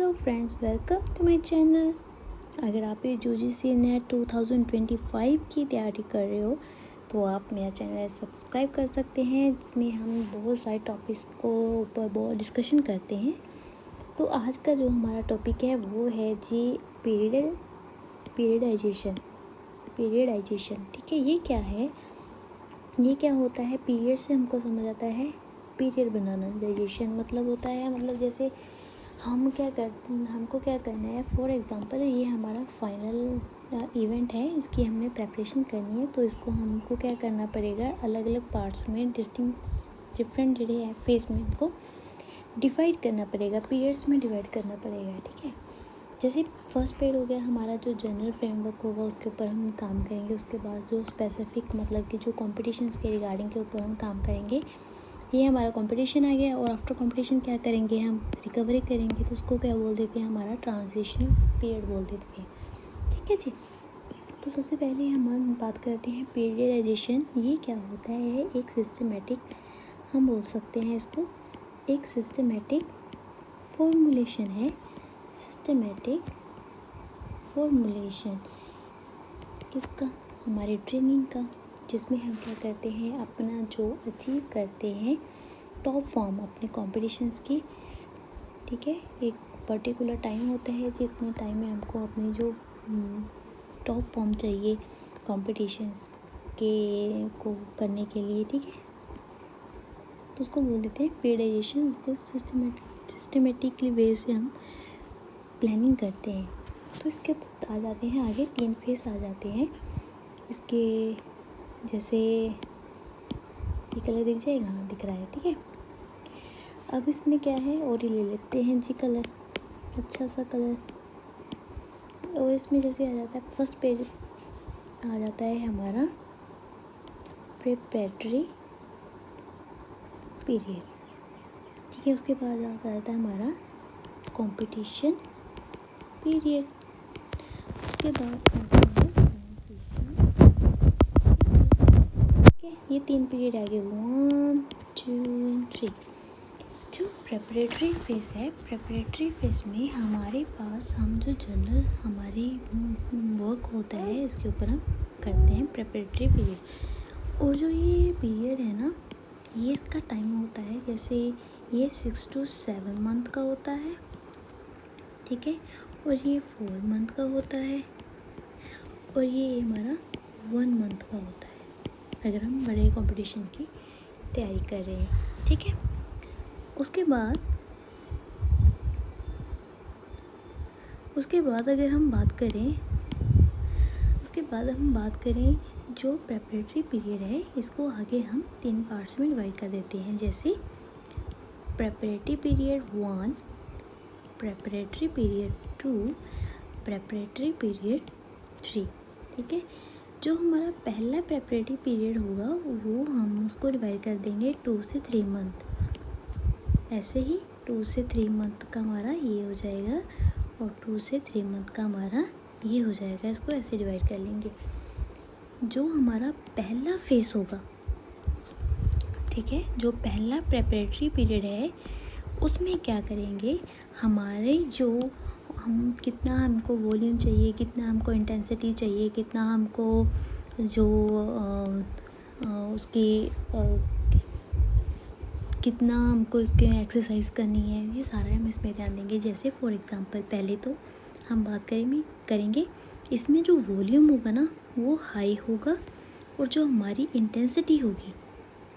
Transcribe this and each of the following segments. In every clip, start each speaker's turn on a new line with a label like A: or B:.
A: Hello friends, welcome to my channel. अगर आप ये यूजीसी नेट 2025 की तैयारी कर रहे हो तो आप मेरा चैनल सब्सक्राइब कर सकते हैं, जिसमें हम बहुत सारे टॉपिक्स को ऊपर बहुत डिस्कशन करते हैं। तो आज का जो हमारा टॉपिक है वो है जी पीरियडाइजेशन। ठीक है, ये क्या है, ये क्या होता है? पीरियड से हमको समझ आता है पीरियड बनाना। डाइजेशन मतलब होता है, मतलब जैसे हमको क्या करना है। फॉर एग्ज़ाम्पल ये हमारा फाइनल इवेंट है, इसकी हमने प्रेपरेशन करनी है, तो इसको हमको क्या करना पड़ेगा, अलग अलग पार्ट्स में डिफरेंट जो है फेज में इनको डिवाइड करना पड़ेगा, पीरियड्स में डिवाइड करना पड़ेगा। ठीक है, जैसे फर्स्ट पीरियड हो गया हमारा, जो जनरल फ्रेमवर्क होगा उसके ऊपर हम काम करेंगे। उसके बाद जो स्पेसिफिक मतलब कि जो कॉम्पिटिशन्स के रिगार्डिंग के ऊपर हम काम करेंगे, ये हमारा कंपटीशन आ गया। और आफ्टर कंपटीशन क्या करेंगे, हम रिकवरी करेंगे, तो उसको क्या बोल देते हैं, हमारा ट्रांजिशनल पीरियड बोल देते हैं। ठीक है जी। तो सबसे पहले हम बात करते हैं पीरियडाइजेशन। ये क्या होता है? एक सिस्टमेटिक, हम बोल सकते हैं इसको एक सिस्टमेटिक फॉर्मुलेशन है। सिस्टमेटिक फॉर्मुलेशन किसका? हमारे ट्रेनिंग का, जिसमें हम क्या करते हैं, अपना जो अचीव करते हैं टॉप फॉर्म अपने कॉम्पिटिशन्स की। ठीक है, एक पर्टिकुलर टाइम होता है, जितने टाइम में हमको अपनी जो टॉप फॉर्म चाहिए कॉम्पिटिशन्स के को करने के लिए। ठीक है, तो उसको बोल देते हैं पीरियडाइजेशन। उसको सिस्टमेटिकली वे से हम प्लानिंग करते हैं। तो इसके तो आ जाते हैं आगे 3 फेस आ जाते हैं इसके। जैसे ये कलर दिख जाएगा, हाँ दिख रहा है। ठीक है, अब इसमें क्या है, और ये ले लेते हैं जी कलर, अच्छा सा कलर। और इसमें जैसे आ जाता है फर्स्ट पेज आ जाता है हमारा प्रिपरेटरी पीरियड। ठीक है, उसके बाद आता है हमारा कंपटीशन पीरियड। उसके बाद आता है ठीक है, ये 3 पीरियड आ गए, 1 2 एंड 3। जो प्रेपरेटरी फेस है, प्रेपरेटरी फेस में हमारे पास हम जो जनरल हमारी वर्क होता है, इसके ऊपर हम करते हैं प्रेपरेटरी पीरियड। और जो ये पीरियड है ना, ये इसका टाइम होता है, जैसे ये 6 to 7 मंथ का होता है। ठीक है, और ये 4 मंथ का होता है, और ये हमारा 1 मंथ का होता है, अगर हम बड़े कंपटीशन की तैयारी कर रहे हैं। ठीक है, उसके बाद अगर हम बात करें, जो प्रेपरेटरी पीरियड है, इसको आगे हम 3 पार्ट्स में डिवाइड कर देते हैं। जैसे preparatory period 1, preparatory period 2, preparatory period 3। ठीक है, जो हमारा पहला प्रेपरेटरी पीरियड होगा वो हम उसको डिवाइड कर देंगे 2 से 3 मंथ। ऐसे ही 2 से 3 मंथ का हमारा ये हो जाएगा, और 2 से 3 मंथ का हमारा ये हो जाएगा। इसको ऐसे डिवाइड कर लेंगे। जो हमारा पहला फेस होगा, ठीक है, जो पहला प्रेपरेटरी पीरियड है, उसमें क्या करेंगे, हमारे जो हम कितना हमको वॉल्यूम चाहिए, कितना हमको इंटेंसिटी चाहिए, कितना हमको जो कितना हमको इसके एक्सरसाइज करनी है, ये सारा हम इसमें ध्यान देंगे। जैसे फॉर एग्ज़ाम्पल पहले तो हम बात करेंगे इसमें जो वॉल्यूम होगा ना वो हाई होगा, और जो हमारी इंटेंसिटी होगी,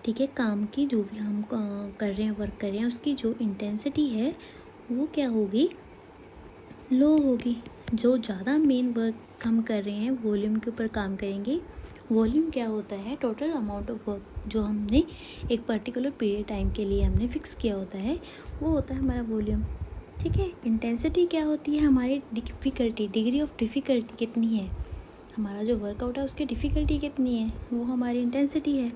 A: ठीक है, काम की जो भी हम कर रहे हैं, वर्क कर रहे हैं, उसकी जो इंटेंसिटी है वो क्या होगी, लो होगी। जो ज़्यादा मेन वर्क हम कर रहे हैं वॉल्यूम के ऊपर काम करेंगे। वॉल्यूम क्या होता है, टोटल अमाउंट ऑफ वर्क जो हमने एक पर्टिकुलर पीरियड टाइम के लिए हमने फिक्स किया होता है, वो होता है हमारा वॉल्यूम। ठीक है, इंटेंसिटी क्या होती है, हमारी डिफ़िकल्टी, डिग्री ऑफ डिफ़िकल्टी कितनी है, हमारा जो वर्कआउट है उसकी डिफ़िकल्टी कितनी है, वो हमारी इंटेंसिटी है।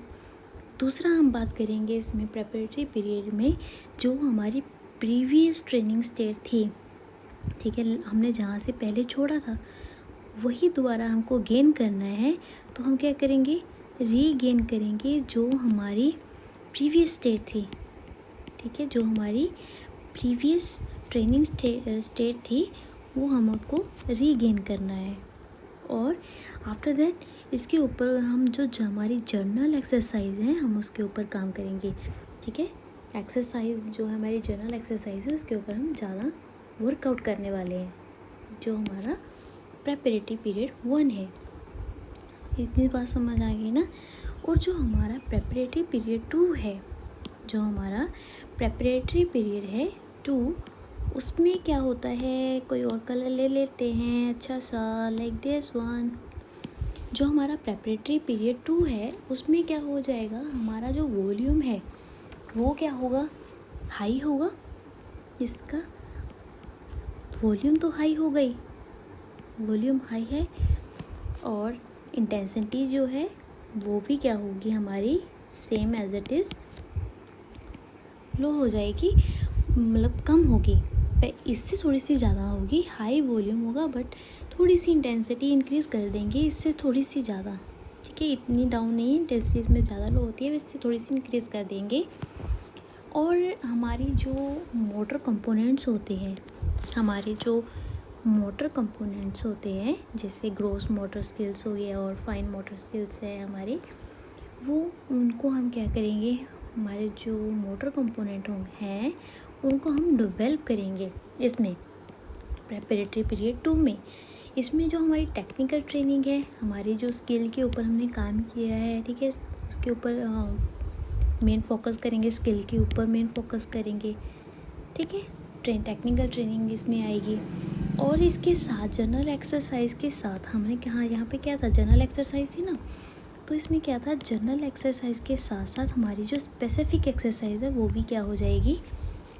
A: दूसरा हम बात करेंगे इसमें प्रेपरेटरी पीरियड में, जो हमारी प्रीवियस ट्रेनिंग स्टेट थी, ठीक है, हमने जहाँ से पहले छोड़ा था वही दोबारा हमको गेन करना है। तो हम क्या करेंगे, रीगेन करेंगे जो हमारी प्रीवियस स्टेट थी। ठीक है, जो हमारी प्रीवियस ट्रेनिंग स्टेट थी वो हमको रीगेन करना है। और आफ्टर दैट इसके ऊपर हम जो हमारी जर्नल एक्सरसाइज है हम उसके ऊपर काम करेंगे। ठीक है, एक्सरसाइज जो है हमारी जर्नल एक्सरसाइज है उसके ऊपर हम ज़्यादा वर्कआउट करने वाले हैं, जो हमारा प्रेपरेटरी पीरियड 1 है। इतनी बात समझ आ गई ना। और जो हमारा प्रेपरेटरी पीरियड 2 है, जो हमारा प्रेपरेटरी पीरियड है 2, उसमें क्या होता है, कोई और कलर ले लेते हैं अच्छा सा, लाइक दिस वन। जो हमारा प्रेपरेटरी पीरियड 2 है उसमें क्या हो जाएगा, हमारा जो वॉल्यूम है वो क्या होगा, हाई होगा। इसका वॉल्यूम तो हाई हो गई, वॉल्यूम हाई है। और इंटेंसिटी जो है वो भी क्या होगी हमारी, same as it is low हो जाएगी, मतलब कम होगी। इससे थोड़ी सी ज़्यादा होगी, हाई वॉल्यूम होगा बट थोड़ी सी इंटेंसिटी इंक्रीज़ कर देंगे इससे थोड़ी सी ज़्यादा। ठीक है, इतनी डाउन नहीं है, इंटेंसिटी इसमें ज़्यादा लो होती है, इससे थोड़ी सी इंक्रीज़ कर देंगे। और हमारी जो मोटर कंपोनेंट्स होते हैं, हमारे जो मोटर कंपोनेंट्स होते हैं जैसे ग्रॉस मोटर स्किल्स हो गया और फाइन मोटर स्किल्स है हमारे, वो उनको हम क्या करेंगे, हमारे जो मोटर कंपोनेंट हैं उनको हम डेवलप करेंगे इसमें प्रेपरेटरी पीरियड 2 में। इसमें जो हमारी टेक्निकल ट्रेनिंग है, हमारी जो स्किल के ऊपर हमने काम किया है, ठीक है, उसके ऊपर मेन फोकस करेंगे, स्किल के ऊपर मेन फोकस करेंगे। ठीक है, टेक्निकल ट्रेनिंग इसमें आएगी। और इसके साथ जनरल एक्सरसाइज के साथ हमने कहा, यहाँ पे क्या था, जनरल एक्सरसाइज थी ना, तो इसमें क्या था, जनरल एक्सरसाइज के साथ साथ हमारी जो स्पेसिफिक एक्सरसाइज है वो भी क्या हो जाएगी,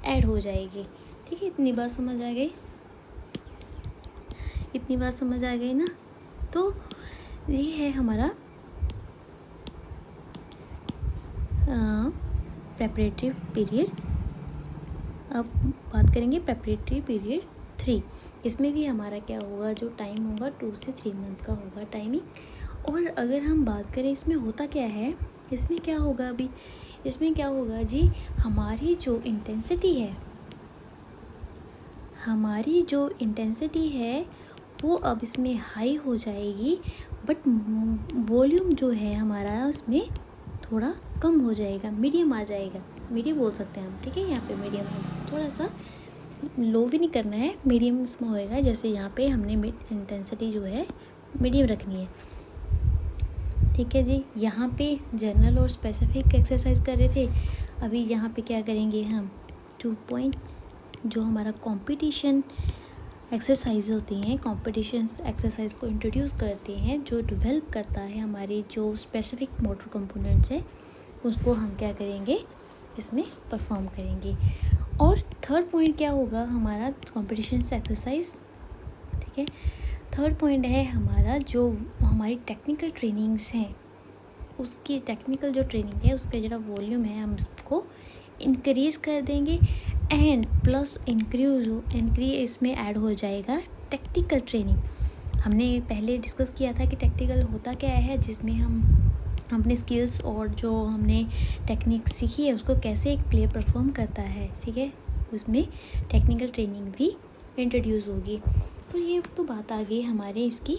A: ऐड हो जाएगी। ठीक है, इतनी बात समझ आ गई, इतनी बात समझ आ गई ना। तो ये है हमारा प्रेपरेटरी पीरियड। अब बात करेंगे प्रेपरेटरी पीरियड 3। इसमें भी हमारा क्या होगा, जो टाइम होगा 2 से 3 मंथ का होगा टाइमिंग। और अगर हम बात करें इसमें होता क्या है, इसमें क्या होगा, अभी इसमें क्या होगा जी, हमारी जो इंटेंसिटी है, हमारी जो इंटेंसिटी है वो अब इसमें हाई हो जाएगी, बट वॉल्यूम जो है हमारा उसमें थोड़ा कम हो जाएगा, मीडियम आ जाएगा, मीडियम बोल सकते हैं हम। ठीक है, यहाँ पे मीडियम थोड़ा सा लो भी नहीं करना है, मीडियम इसमें होएगा। जैसे यहाँ पे हमने इंटेंसिटी जो है मीडियम रखनी है। ठीक है जी, यहाँ पे जनरल और स्पेसिफिक एक्सरसाइज कर रहे थे, अभी यहाँ पे क्या करेंगे हम 2 पॉइंट, जो हमारा कंपटीशन एक्सरसाइज होती हैं, कंपटीशन एक्सरसाइज को इंट्रोड्यूस करते हैं, जो डेवलप करता है हमारे जो स्पेसिफिक मोटर कंपोनेंट्स है, उसको हम क्या करेंगे, इसमें परफॉर्म करेंगे। और थर्ड पॉइंट क्या होगा हमारा, कंपटीशन एक्सरसाइज। ठीक है, थर्ड पॉइंट है हमारा जो हमारी टेक्निकल ट्रेनिंग्स हैं, उसकी टेक्निकल जो ट्रेनिंग है उसका जो वॉल्यूम है हम उसको इंक्रीज़ कर देंगे। एंड प्लस इंक्रीज इसमें ऐड हो जाएगा टेक्निकल ट्रेनिंग। हमने पहले डिस्कस किया था कि टेक्निकल होता क्या है, जिसमें हम अपने स्किल्स और जो हमने टेक्निक सीखी है उसको कैसे एक प्लेयर परफॉर्म करता है। ठीक है, उसमें टेक्निकल ट्रेनिंग भी इंट्रोड्यूस होगी। तो ये तो बात आ गई हमारे इसकी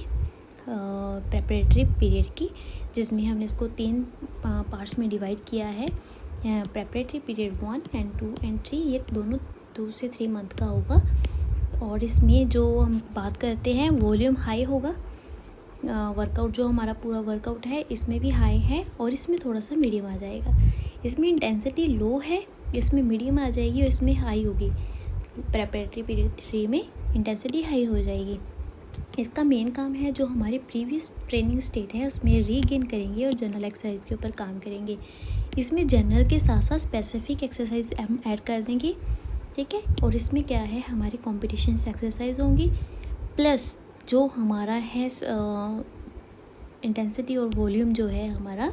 A: प्रेपरेटरी पीरियड की, जिसमें हमने इसको 3 पार्ट्स में डिवाइड किया है। प्रेपरेटरी पीरियड 1 एंड 2 एंड 3, ये दोनों 2 से 3 मंथ का होगा। और इसमें जो हम बात करते हैं वॉल्यूम हाई होगा, वर्कआउट जो हमारा पूरा वर्कआउट है इसमें भी हाई है, और इसमें थोड़ा सा मीडियम आ जाएगा। इसमें इंटेंसिटी लो है, इसमें मीडियम आ जाएगी और इसमें हाई होगी। प्रेपरेटरी पीरियड 3 में इंटेंसिटी हाई हो जाएगी। इसका मेन काम है जो हमारी प्रीवियस ट्रेनिंग स्टेट है उसमें रीगेन करेंगे और जनरल एक्सरसाइज के ऊपर काम करेंगे। इसमें जनरल के साथ साथ स्पेसिफिक एक्सरसाइज हम ऐड कर देंगे। ठीक है, और इसमें क्या है, हमारी कॉम्पिटिशन एक्सरसाइज होंगी, प्लस जो हमारा है इंटेंसिटी और वॉल्यूम जो है हमारा,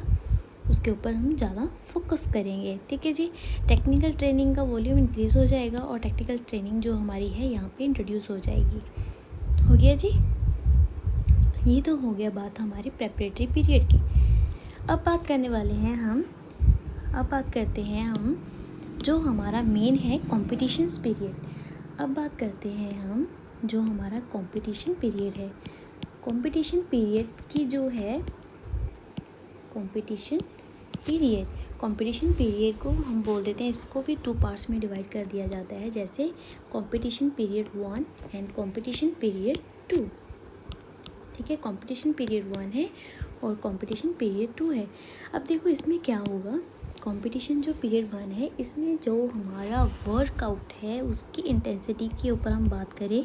A: उसके ऊपर हम ज़्यादा फोकस करेंगे। ठीक है जी, टेक्निकल ट्रेनिंग का वॉल्यूम इंक्रीज़ हो जाएगा और टेक्निकल ट्रेनिंग जो हमारी है यहाँ पे इंट्रोड्यूस हो जाएगी। हो गया जी, ये तो हो गया बात हमारी प्रेपरेटरी पीरियड की। अब बात करने वाले हैं हम, अब बात करते हैं हम जो हमारा मेन है कॉम्पिटिशन पीरियड। अब बात करते हैं हम जो हमारा कॉम्पिटिशन पीरियड है। कॉम्पिटिशन पीरियड की जो है कॉम्पिटिशन पीरियड को हम बोल देते हैं, इसको भी 2 पार्ट्स में डिवाइड कर दिया जाता है, जैसे competition period 1 and competition period 2। ठीक है, कॉम्पिटिशन पीरियड 1 है और कॉम्पिटिशन पीरियड 2 है। अब देखो इसमें क्या होगा, कॉम्पिटिशन जो पीरियड 1 है इसमें जो हमारा वर्कआउट है उसकी इंटेंसिटी के ऊपर हम बात करें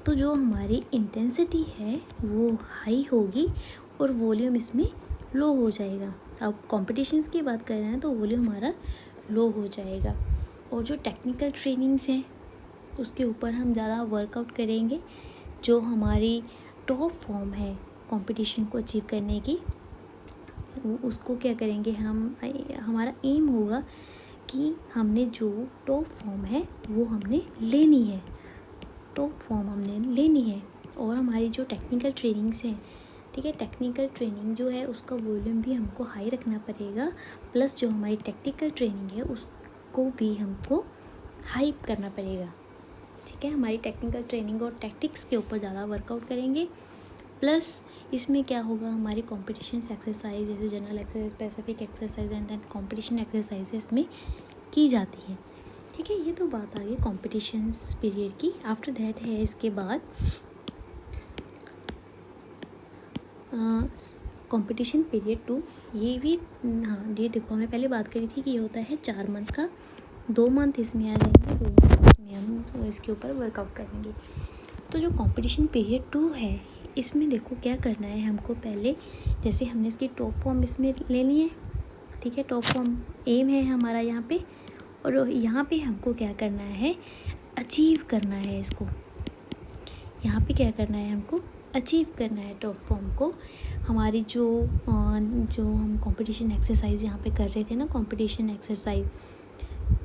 A: तो जो हमारी इंटेंसिटी है वो हाई होगी और वॉल्यूम इसमें लो हो जाएगा। अब कॉम्पिटिशन्स की बात कर रहे हैं तो वॉल्यूम हमारा लो हो जाएगा। और जो टेक्निकल ट्रेनिंग्स हैं उसके ऊपर हम ज़्यादा वर्कआउट करेंगे। जो हमारी टॉप फॉर्म है कंपटीशन को अचीव करने की, उसको क्या करेंगे हम, हमारा एम होगा कि हमने जो टॉप फॉर्म है वो हमने लेनी है, टॉप फॉर्म हमने लेनी है। और हमारी जो टेक्निकल ट्रेनिंग्स हैं, ठीक है, टेक्निकल ट्रेनिंग जो है उसका वॉल्यूम भी हमको हाई रखना पड़ेगा, प्लस जो हमारी टेक्निकल ट्रेनिंग है उसको भी हमको हाई करना पड़ेगा। ठीक है, हमारी टेक्निकल ट्रेनिंग और टैक्टिक्स के ऊपर ज़्यादा वर्कआउट करेंगे। प्लस इसमें क्या होगा, हमारी कॉम्पिटिशन एक्सरसाइज जैसे general exercise, specific exercise and then competition exercise इसमें की जाती है। ठीक है, ये तो बात आ गई कॉम्पिटिशन पीरियड की। आफ्टर दैट है इसके बाद कॉम्पिटिशन पीरियड 2। ये भी हाँ, ये देखो हमने पहले बात करी थी कि ये होता है 4 मंथ का, 2 मंथ इसमें आ जाएंगे, 2 मंथ इसमें हम तो इसके ऊपर वर्कआउट करेंगे। तो जो कॉम्पिटिशन पीरियड 2 है इसमें देखो क्या करना है हमको, पहले जैसे हमने इसकी टॉप फॉर्म इसमें लेनी है। ठीक है, टॉप फॉर्म एम है हमारा यहाँ पे, और यहाँ पे हमको क्या करना है, अचीव करना है इसको। यहाँ पे क्या करना है हमको, अचीव करना है टॉप फॉर्म को। हमारी जो हम कंपटीशन एक्सरसाइज यहाँ पे कर रहे थे ना, कंपटीशन एक्सरसाइज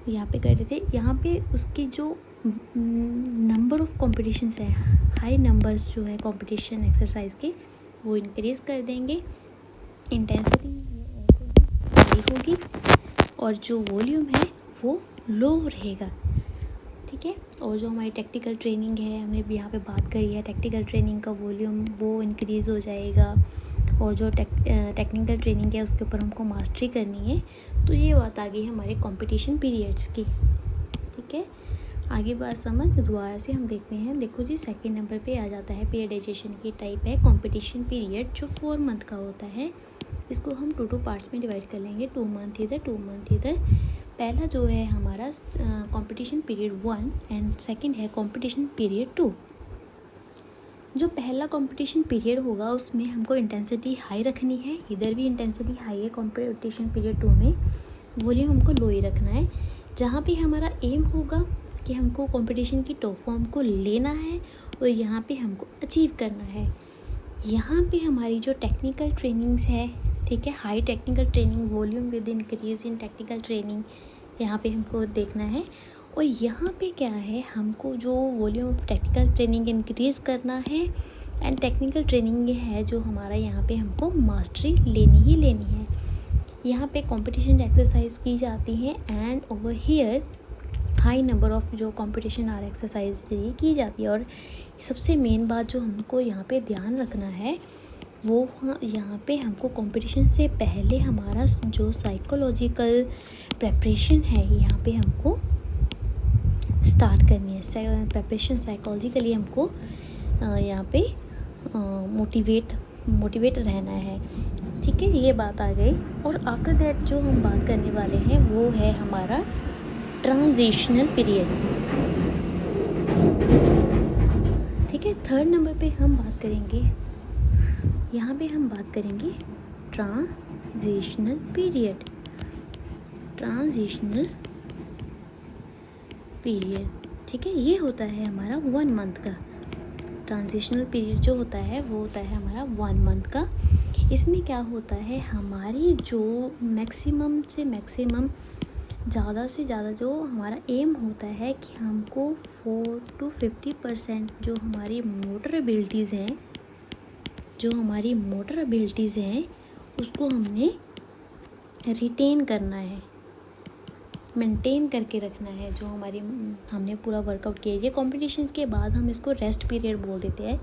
A: यहाँ पे कर रहे थे, यहाँ पे उसकी जो नंबर ऑफ कॉम्पिटिशन्स है, हाई नंबर्स जो है कंपटीशन एक्सरसाइज के, वो इंक्रीज़ कर देंगे। इंटेंसिटी हाई होगी और जो वॉल्यूम है वो लो रहेगा। ठीक है, और जो हमारी टेक्निकल ट्रेनिंग है, हमने भी यहाँ पे बात करी है, टेक्निकल ट्रेनिंग का वॉल्यूम वो इंक्रीज़ हो जाएगा। और जो टेक्निकल ट्रेनिंग है उसके ऊपर हमको मास्टरी करनी है। तो ये बात आ गई हमारे कंपटीशन पीरियड्स की। ठीक है, आगे बात समझ दोबारा से हम देखते हैं। देखो जी, सेकंड नंबर पे आ जाता है पीरियडाइजेशन की टाइप है कंपटीशन पीरियड जो 4 मंथ का होता है। इसको हम 2 पार्ट्स में डिवाइड कर लेंगे, 2 मंथ इधर, 2 मंथ इधर। पहला जो है हमारा कंपटीशन पीरियड 1 एंड सेकंड है कंपटीशन पीरियड 2। जो पहला कंपटीशन पीरियड होगा उसमें हमको इंटेंसिटी हाई रखनी है, इधर भी इंटेंसिटी हाई है कंपटीशन पीरियड 2 में, वॉल्यूम हमको लो ही रखना है। जहाँ पे हमारा एम होगा कि हमको कंपटीशन की टॉप फॉर्म को लेना है और यहाँ पे हमको अचीव करना है। यहाँ पे हमारी जो टेक्निकल ट्रेनिंग्स है, ठीक है, high technical training, volume with increase in technical training, यहाँ पे हमको देखना है। और यहाँ पे क्या है, हमको जो volume of technical training increase करना है एंड टेक्निकल ट्रेनिंग है जो हमारा यहाँ पे हमको मास्टरी लेनी ही लेनी है। यहाँ पे कंपटीशन एक्सरसाइज की जाती है and over here high number of जो कंपटीशन आर एक्सरसाइज ये की जाती है। और सबसे मेन बात जो हमको यहाँ पे ध्यान रखना है वो यहाँ पे हमको कंपटीशन से पहले हमारा जो साइकोलॉजिकल प्रेपरेशन है यहाँ पे हमको स्टार्ट करनी है। प्रेपरेशन साइकोलॉजिकली हमको यहाँ पे मोटिवेट रहना है। ठीक है, ये बात आ गई। और आफ्टर दैट जो हम बात करने वाले हैं वो है हमारा ट्रांजिशनल पीरियड। ठीक है, थर्ड नंबर पे हम बात करेंगे, यहाँ पे हम बात करेंगे ट्रांजिशनल पीरियड। ट्रांजिशनल पीरियड, ठीक है, ये होता है हमारा 1 मंथ का। ट्रांजिशनल पीरियड जो होता है वो होता है हमारा 1 मंथ का। इसमें क्या होता है, हमारी जो मैक्सिमम से मैक्सिमम, ज़्यादा से ज़्यादा जो हमारा एम होता है कि हमको 4 to 50% जो हमारी मोटर एबिलिटीज़ हैं उसको हमने रिटेन करना है। मेंटेन करके रखना है जो हमारी हमने पूरा वर्कआउट किया है। ये कॉम्पिटिशन्स के बाद हम इसको रेस्ट पीरियड बोल देते हैं,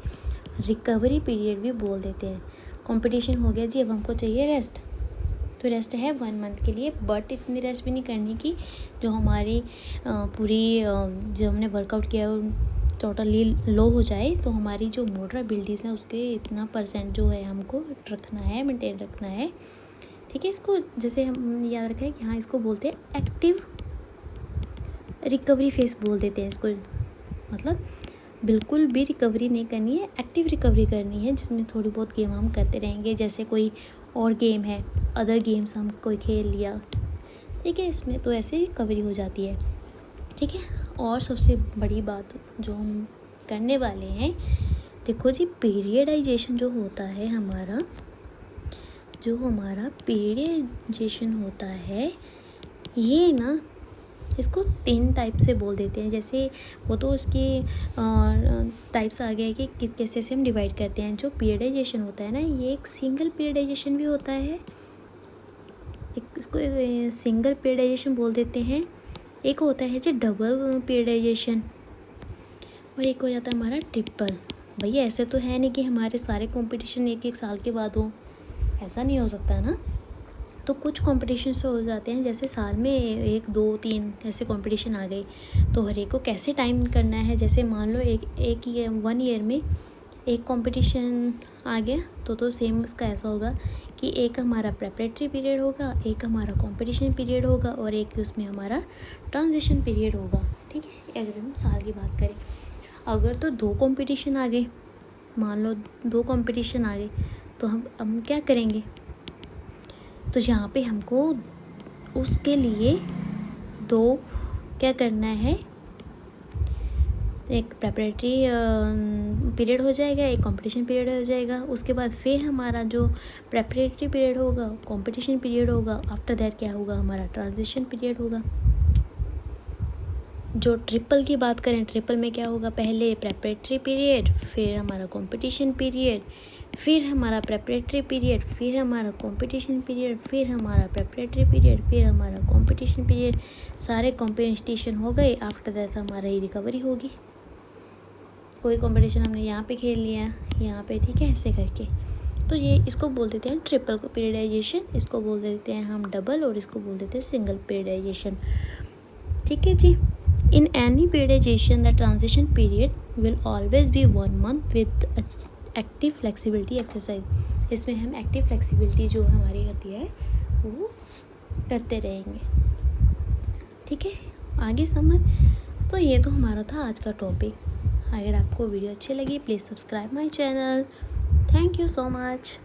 A: रिकवरी पीरियड भी बोल देते हैं। कंपटीशन हो गया जी, अब हमको चाहिए रेस्ट, तो रेस्ट है 1 मंथ के लिए, बट इतनी रेस्ट भी नहीं करनी कि जो हमारी पूरी जो हमने वर्कआउट किया है टोटली लो हो जाए। तो हमारी जो मोटर एबिलिटीज़ हैं उसके इतना % जो है हमको रखना है, मेंटेन रखना है, ठीक है। इसको जैसे हम याद रखें कि हाँ, इसको बोलते हैं एक्टिव रिकवरी फेस बोल देते हैं इसको। मतलब बिल्कुल भी रिकवरी नहीं करनी है, एक्टिव रिकवरी करनी है, जिसमें थोड़ी बहुत गेम हम करते रहेंगे। जैसे कोई और गेम है, अदर गेम्स हम कोई खेल लिया, ठीक है, इसमें तो ऐसे रिकवरी हो जाती है, ठीक है। और सबसे बड़ी बात जो हम करने वाले हैं, देखो जी, पीरियडाइजेशन जो होता है हमारा, जो हमारा पीरियडाइजेशन होता है, ये ना इसको 3 टाइप से बोल देते हैं। जैसे वो तो उसके टाइप्स आ गए कि कैसे से हम डिवाइड करते हैं। जो पीरियडाइजेशन होता है ना, ये एक सिंगल पीरियडाइजेशन भी होता है, इसको सिंगल पीरियडाइजेशन बोल देते हैं। एक होता है जो डबल पीरियडाइजेशन, और एक हो जाता है हमारा ट्रिपल। भैया ऐसे तो है नहीं कि हमारे सारे कंपटीशन 1-1 साल के बाद हो, ऐसा नहीं हो सकता ना। तो कुछ कंपटीशन हो जाते हैं, जैसे साल में 1, 2, 3 ऐसे कंपटीशन आ गए, तो हर एक को कैसे टाइम करना है। जैसे मान लो एक 1 ईयर में एक कंपटीशन आ गया, तो सेम उसका ऐसा होगा कि एक हमारा प्रेपरेटरी पीरियड होगा, एक हमारा कंपटीशन पीरियड होगा, और एक उसमें हमारा ट्रांजिशन पीरियड होगा, ठीक है। अगर हम साल की बात करें, अगर तो 2 कंपटीशन आ गए, मान लो 2 कंपटीशन आ गए, तो हम क्या करेंगे, तो यहाँ पे हमको उसके लिए 2 क्या करना है, एक प्रेपरेटरी पीरियड हो जाएगा, एक कंपटीशन पीरियड हो जाएगा। उसके बाद फिर हमारा जो प्रेपरेटरी पीरियड होगा, कंपटीशन पीरियड होगा, आफ्टर दैट क्या होगा, हमारा ट्रांजिशन पीरियड होगा। जो ट्रिपल की बात करें, ट्रिपल में क्या होगा, पहले प्रेपरेटरी पीरियड, फिर हमारा कंपटीशन पीरियड, फिर हमारा प्रेपरेटरी पीरियड, फिर हमारा कंपटीशन पीरियड, फिर हमारा प्रेपरेटरी पीरियड, फिर हमारा कंपटीशन पीरियड। सारे कंपटीशन हो गए, आफ्टर दैट हमारा ये रिकवरी होगी। कोई कंपटीशन हमने यहाँ पे खेल लिया, यहाँ पे, ठीक है, ऐसे करके। तो ये इसको बोल देते हैं ट्रिपल पीरियडाइजेशन, इसको बोल देते हैं हम डबल, और इसको बोल देते हैं सिंगल पीरियडाइजेशन, ठीक है जी। In any periodization the transition period will always be 1 month with active flexibility exercise. इसमें हम एक्टिव फ्लेक्सिबिलिटी जो हमारी होती है वो करते रहेंगे, ठीक है। आगे समझ। तो ये तो हमारा था आज का टॉपिक। अगर आपको वीडियो अच्छी लगी, please subscribe my channel. Thank you so much.